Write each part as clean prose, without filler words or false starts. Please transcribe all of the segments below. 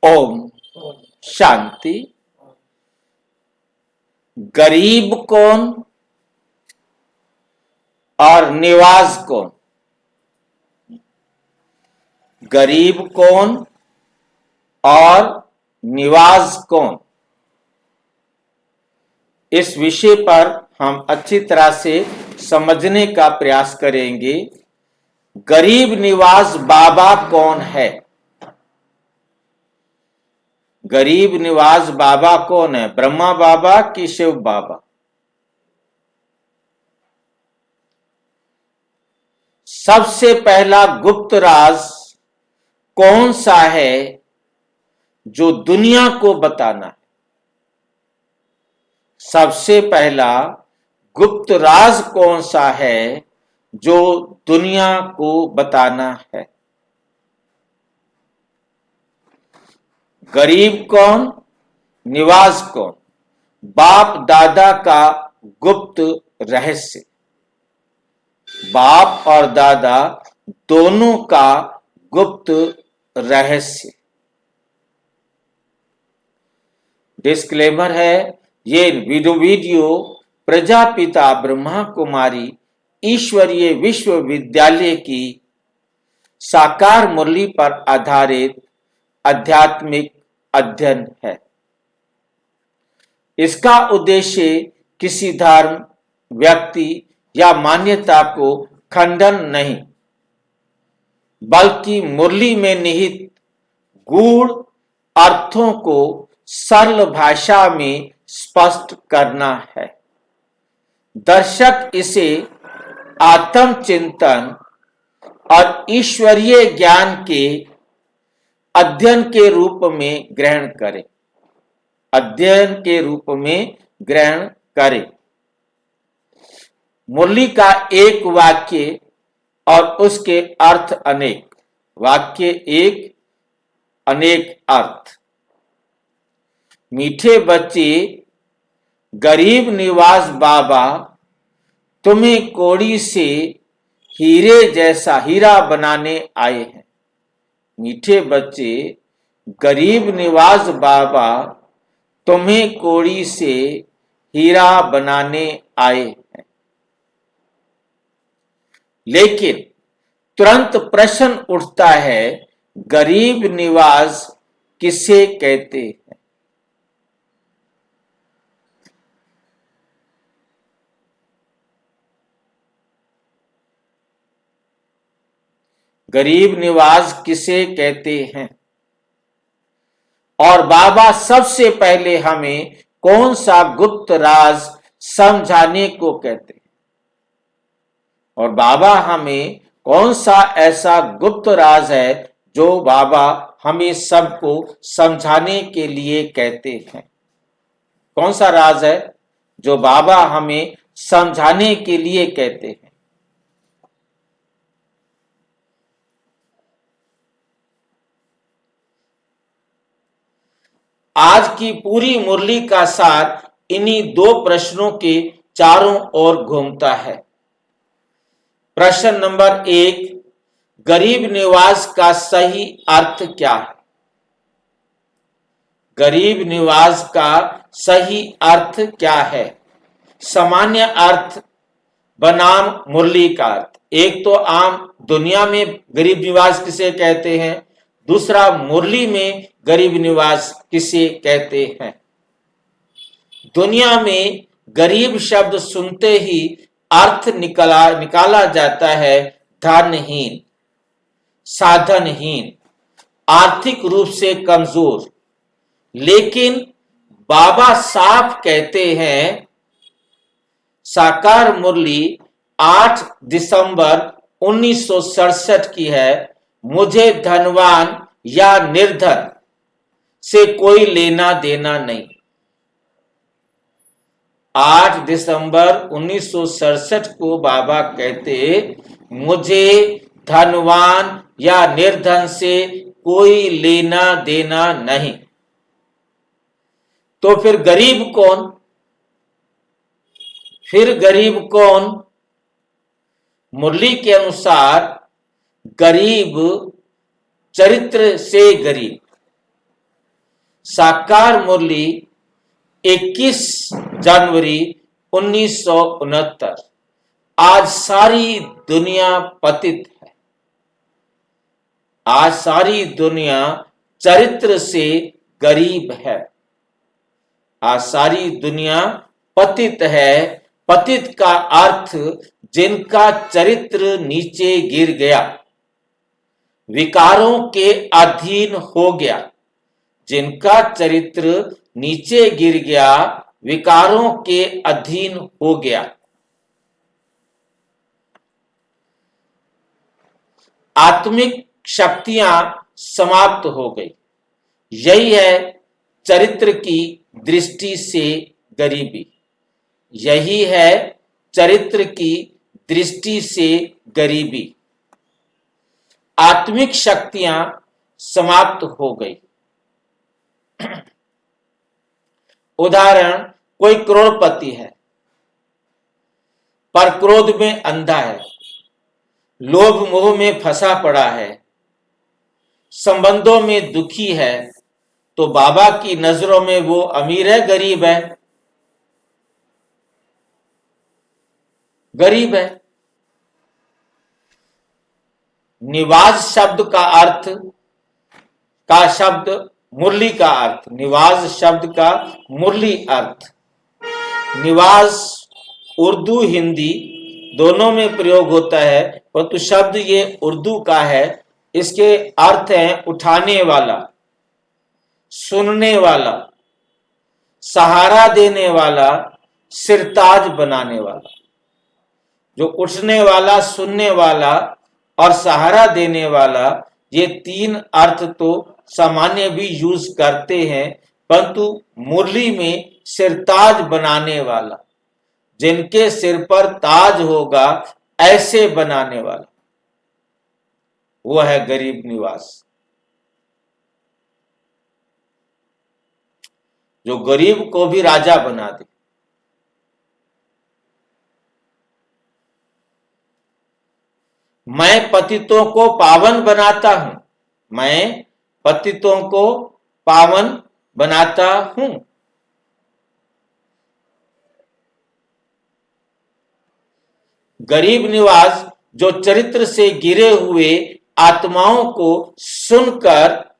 ओम शांति। गरीब कौन और निवाज कौन? गरीब कौन और निवाज कौन, इस विषय पर हम अच्छी तरह से समझने का प्रयास करेंगे। गरीब निवाज बाबा कौन है? गरीब निवाज बाबा कौन है? ब्रह्मा बाबा कि शिव बाबा? सबसे पहला गुप्त राज कौन सा है जो दुनिया को बताना है? सबसे पहला गुप्त राज कौन सा है जो दुनिया को बताना है? गरीब कौन, निवाज कौन? बाप दादा का गुप्त रहस्य। बाप और दादा दोनों का गुप्त रहस्य। डिस्क्लेमर है, ये वीडियो प्रजापिता ब्रह्मा कुमारी ईश्वरीय विश्वविद्यालय की साकार मुरली पर आधारित आध्यात्मिक अध्ययन है। इसका उद्देश्य किसी धर्म, व्यक्ति या मान्यता को खंडन नहीं, बल्कि मुरली में निहित गूढ़ अर्थों को सरल भाषा में स्पष्ट करना है। दर्शक इसे आत्मचिंतन और ईश्वरीय ज्ञान के अध्ययन के रूप में ग्रहण करें। अध्ययन के रूप में ग्रहण करें। मुरली का एक वाक्य और उसके अर्थ अनेक। वाक्य एक, अनेक अर्थ। मीठे बच्चे, गरीब निवाज बाबा तुम्हें कौड़ी से हीरे जैसा हीरा बनाने आए हैं। मीठे बच्चे, गरीब निवाज बाबा तुम्हें कौड़ी से हीरा बनाने आए हैं। लेकिन तुरंत प्रश्न उठता है, गरीब निवाज किसे कहते हैं? गरीब निवाज किसे कहते हैं? और बाबा सबसे पहले हमें कौन सा गुप्त राज समझाने को कहते हैं? और बाबा हमें कौन सा ऐसा गुप्त राज है जो बाबा हमें सबको समझाने के लिए कहते हैं? कौन सा राज है जो बाबा हमें समझाने के लिए कहते हैं? आज की पूरी मुरली का सार इन्हीं दो प्रश्नों के चारों ओर घूमता है। प्रश्न नंबर एक, गरीब निवाज का सही अर्थ क्या है? गरीब निवाज का सही अर्थ क्या है? सामान्य अर्थ बनाम मुरली का अर्थ। एक तो आम दुनिया में गरीब निवाज किसे कहते हैं, दूसरा मुरली में गरीब निवाज किसे कहते हैं। दुनिया में गरीब शब्द सुनते ही अर्थ निकाला जाता है धनहीन, साधनहीन, आर्थिक रूप से कमजोर। लेकिन बाबा साफ कहते हैं, साकार मुरली 8 दिसंबर 1967 की है, मुझे धनवान या निर्धन से कोई लेना देना नहीं। 8 दिसंबर 1967 को बाबा कहते, मुझे धनवान या निर्धन से कोई लेना देना नहीं। तो फिर गरीब कौन? फिर गरीब कौन? मुरली के अनुसार गरीब चरित्र से गरीब, साकार मुरली 21 जनवरी 1969। आज सारी दुनिया पतित है। आज सारी दुनिया चरित्र से गरीब है। आज सारी दुनिया पतित है। पतित का अर्थ जिनका चरित्र नीचे गिर गया, विकारों के अधीन हो गया। जिनका चरित्र नीचे गिर गया, विकारों के अधीन हो गया। आत्मिक शक्तियां समाप्त हो गई। यही है चरित्र की दृष्टि से गरीबी। यही है चरित्र की दृष्टि से गरीबी। आत्मिक शक्तियां समाप्त हो गई। उदाहरण, कोई करोड़पति है पर क्रोध में अंधा है, लोभ मोह में फंसा पड़ा है, संबंधों में दुखी है, तो बाबा की नजरों में वो अमीर है, गरीब है? गरीब है। निवाज शब्द का अर्थ मुरली का अर्थ, निवाज शब्द का मुरली अर्थ। निवाज उर्दू हिंदी दोनों में प्रयोग होता है, परंतु शब्द ये उर्दू का है। इसके अर्थ हैं उठाने वाला, सुनने वाला, सहारा देने वाला, सिरताज बनाने वाला। जो उठने वाला, सुनने वाला और सहारा देने वाला, ये तीन अर्थ तो सामान्य भी यूज करते हैं, परंतु मुरली में सिरताज बनाने वाला, जिनके सिर पर ताज होगा ऐसे बनाने वाला, वो है गरीब निवास। जो गरीब को भी राजा बना दे। मैं पतितों को पावन बनाता हूं। मैं पतितों को पावन बनाता हूं। गरीब निवास जो चरित्र से गिरे हुए आत्माओं को सुनकर,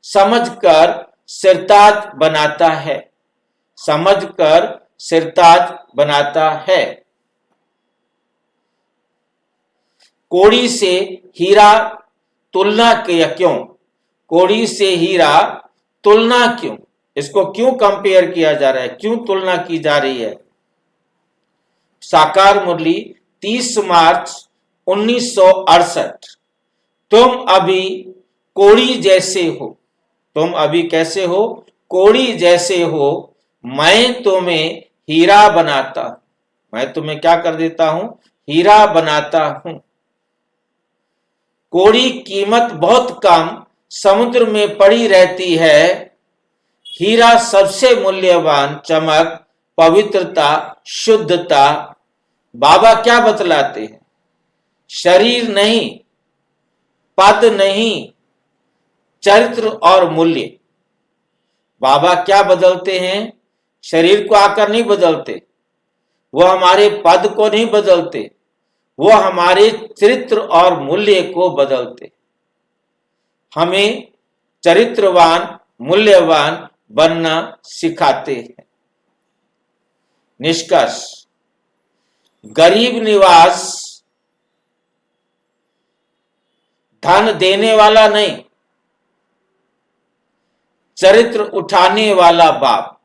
समझकर सिरताज बनाता है। समझकर सिरताज बनाता है। कोड़ी से हीरा तुलना क्यों? कोड़ी से हीरा तुलना क्यों? इसको क्यों कंपेयर किया जा रहा है? क्यों तुलना की जा रही है? साकार मुरली 30 मार्च 1968। तुम अभी कोड़ी जैसे हो। तुम अभी कैसे हो? कोड़ी जैसे हो। मैं तुम्हें हीरा बनाता हूं। मैं तुम्हें क्या कर देता हूं? हीरा बनाता हूं। कोड़ी कीमत बहुत कम समुद्र में पड़ी रहती है। हीरा सबसे मूल्यवान, चमक, पवित्रता, शुद्धता। बाबा क्या बतलाते हैं? शरीर नहीं, पद नहीं, चरित्र और मूल्य। बाबा क्या बदलते हैं? शरीर को आकर नहीं बदलते, वो हमारे पद को नहीं बदलते, वो हमारे चरित्र और मूल्य को बदलते। हमें चरित्रवान, मूल्यवान बनना सिखाते हैं। निष्कर्ष, गरीब निवास धन देने वाला नहीं, चरित्र उठाने वाला बाप।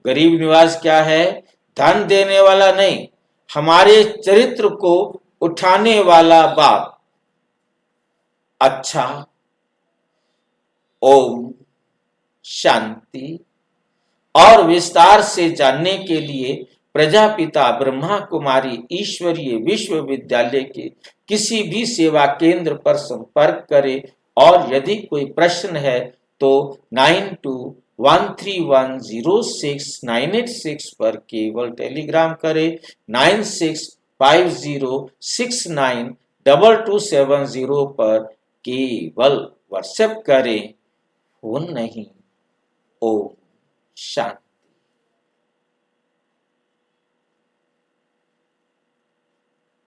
गरीब निवास क्या है? धन देने वाला नहीं, हमारे चरित्र को उठाने वाला बाप। अच्छा, ओम शांति। और विस्तार से जानने के लिए प्रजापिता ब्रह्मा कुमारी ईश्वरीय विश्वविद्यालय के किसी भी सेवा केंद्र पर संपर्क करें। और यदि कोई प्रश्न है तो 9213106986 पर केवल टेलीग्राम करें। 9650692270 पर केवल व्हाट्सएप करें, फोन नहीं। ओम शांति।